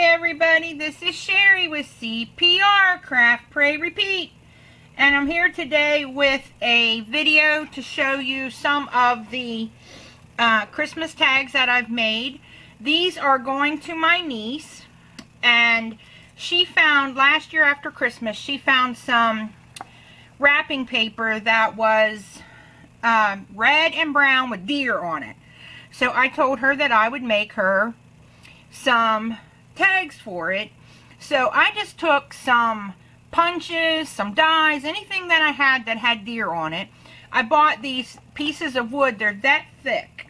everybody, this is Sherry with CPR, Craft, Pray, Repeat. And I'm here today with a video to show you some of the Christmas tags that I've made. These are going to my niece, and she found, last year after Christmas, she found some wrapping paper that was red and brown with deer on it. So I told her that I would make her some tags for it. So I just took some punches, some dies, anything that I had that had deer on it. I bought these pieces of wood. They're that thick,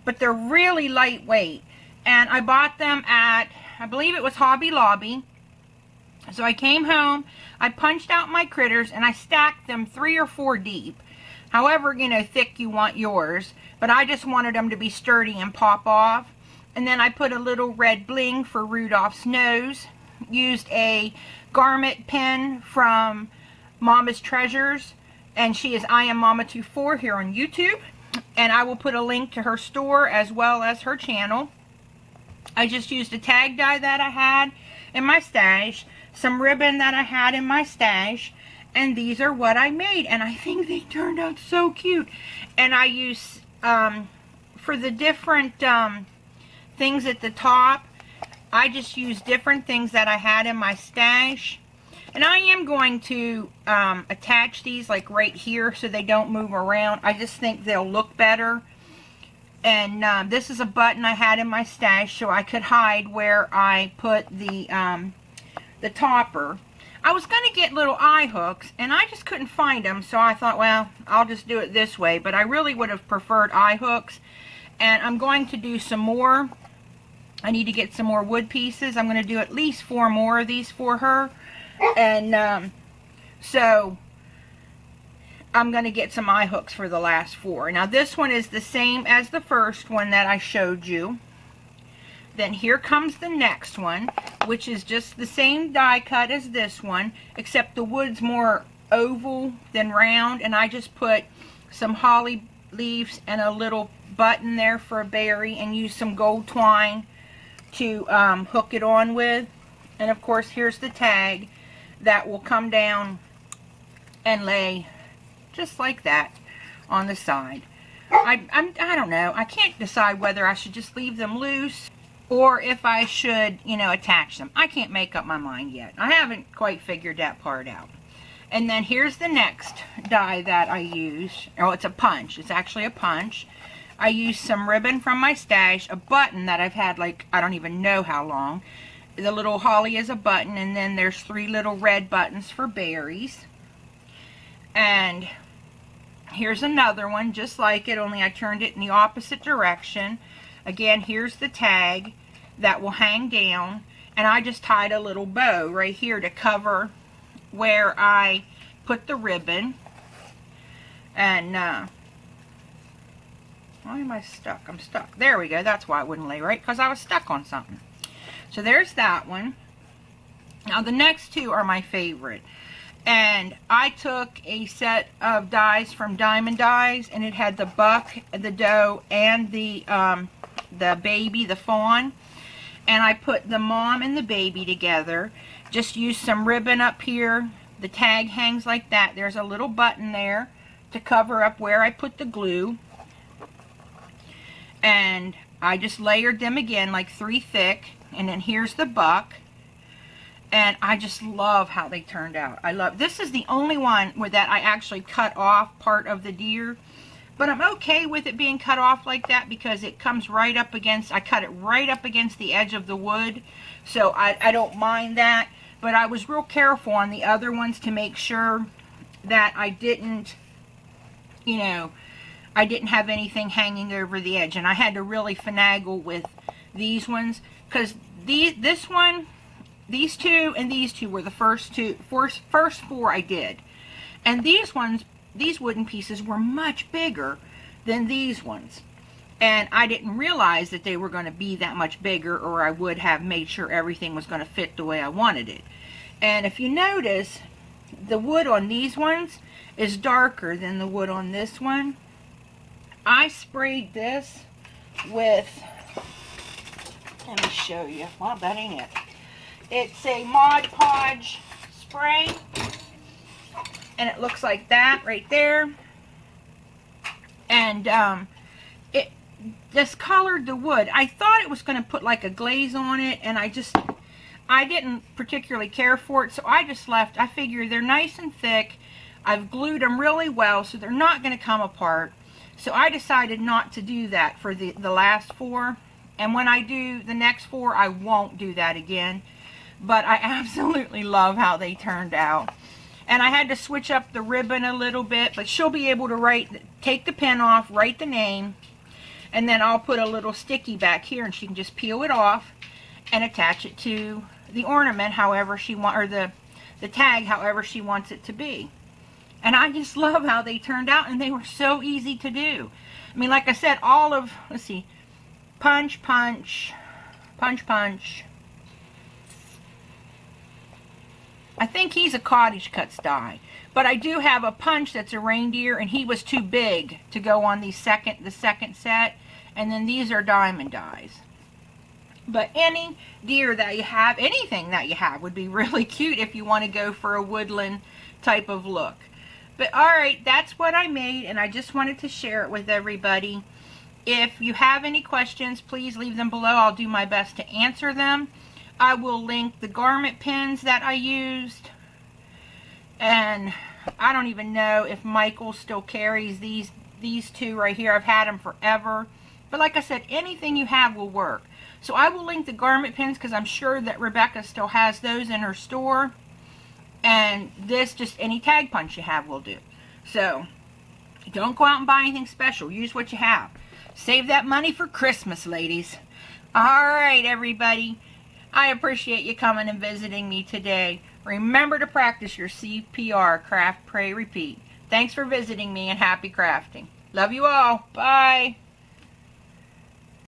but they're really lightweight. And I bought them at, I believe it was Hobby Lobby. So I came home, I punched out my critters, and I stacked them 3 or 4 deep. However, thick you want yours. But I just wanted them to be sturdy and pop off. And then I put a little red bling for Rudolph's nose. Used a garment pin from Mama's Treasures. And she is I Am Mama 24 here on YouTube. And I will put a link to her store as well as her channel. I just used a tag die that I had in my stash. Some ribbon that I had in my stash. And these are what I made. And I think they turned out so cute. And I used, for the different things at the top, I just used different things that I had in my stash. And I am going to attach these like right here so they don't move around. I just think they'll look better. And this is a button I had in my stash so I could hide where I put the topper. I was going to get little eye hooks, and I just couldn't find them, so I thought, well, I'll just do it this way. But I really would have preferred eye hooks, and I'm going to do some more. I need to get some more wood pieces. I'm going to do at least 4 more of these for her, and so I'm going to get some eye hooks for the last 4. Now, this one is the same as the first one that I showed you. Then here comes the next one, which is just the same die cut as this one, except the wood's more oval than round, and I just put some holly leaves and a little button there for a berry and use some gold twine to hook it on with. And of course, here's the tag that will come down and lay just like that on the side. I don't know. I can't decide whether I should just leave them loose or if I should, attach them. I can't make up my mind yet. I haven't quite figured that part out. And then here's the next die that I use. Oh, it's a punch. It's actually a punch. I used some ribbon from my stash, a button that I've had like, I don't even know how long. The little holly is a button, and then there's 3 little red buttons for berries. And here's another one, just like it, only I turned it in the opposite direction. Again, here's the tag that will hang down, and I just tied a little bow right here to cover where I put the ribbon. And why am I stuck? I'm stuck. There we go. That's why it wouldn't lay right, because I was stuck on something. So there's that one. Now the next 2 are my favorite. And I took a set of dies from Diamond Dies, and it had the buck, the doe, and the baby, the fawn. And I put the mom and the baby together. Just used some ribbon up here. The tag hangs like that. There's a little button there to cover up where I put the glue. And I just layered them again like 3 thick. And then here's the buck. And I just love how they turned out. I love, this is the only one where that I actually cut off part of the deer. But I'm okay with it being cut off like that because it comes right up against, I cut it right up against the edge of the wood. So I don't mind that. But I was real careful on the other ones to make sure that I didn't, I didn't have anything hanging over the edge. And I had to really finagle with these ones because this one, these 2 and these 2 were the first 4 I did. And these ones, these wooden pieces were much bigger than these ones. And I didn't realize that they were going to be that much bigger, or I would have made sure everything was going to fit the way I wanted it. And if you notice, the wood on these ones is darker than the wood on this one. I sprayed this with, let me show you. Well, that ain't it. It's a Mod Podge spray. And it looks like that right there. And it discolored the wood. I thought it was going to put like a glaze on it, and I didn't particularly care for it, so I just left. I figure they're nice and thick. I've glued them really well, so they're not going to come apart. So I decided not to do that for the last 4. And when I do the next 4, I won't do that again. But I absolutely love how they turned out. And I had to switch up the ribbon a little bit, but she'll be able to take the pin off, write the name, and then I'll put a little sticky back here, and she can just peel it off and attach it to the ornament however she wants, or the tag however she wants it to be. And I just love how they turned out, and they were so easy to do. I mean, like I said, all of, let's see, punch, punch, punch, punch. I think he's a Cottage Cuts die, but I do have a punch that's a reindeer, and he was too big to go on the second set, and then these are diamond dies. But any deer that you have, anything that you have would be really cute if you want to go for a woodland type of look. But alright, that's what I made, and I just wanted to share it with everybody. If you have any questions, please leave them below. I'll do my best to answer them. I will link the garment pins that I used. And I don't even know if Michael still carries these 2 right here. I've had them forever. But like I said, anything you have will work. So I will link the garment pins because I'm sure that Rebecca still has those in her store. And this, just any tag punch you have will do. So don't go out and buy anything special. Use what you have. Save that money for Christmas, ladies. Alright, everybody. I appreciate you coming and visiting me today. Remember to practice your CPR, craft, pray, repeat. Thanks for visiting me, and happy crafting. Love you all. Bye.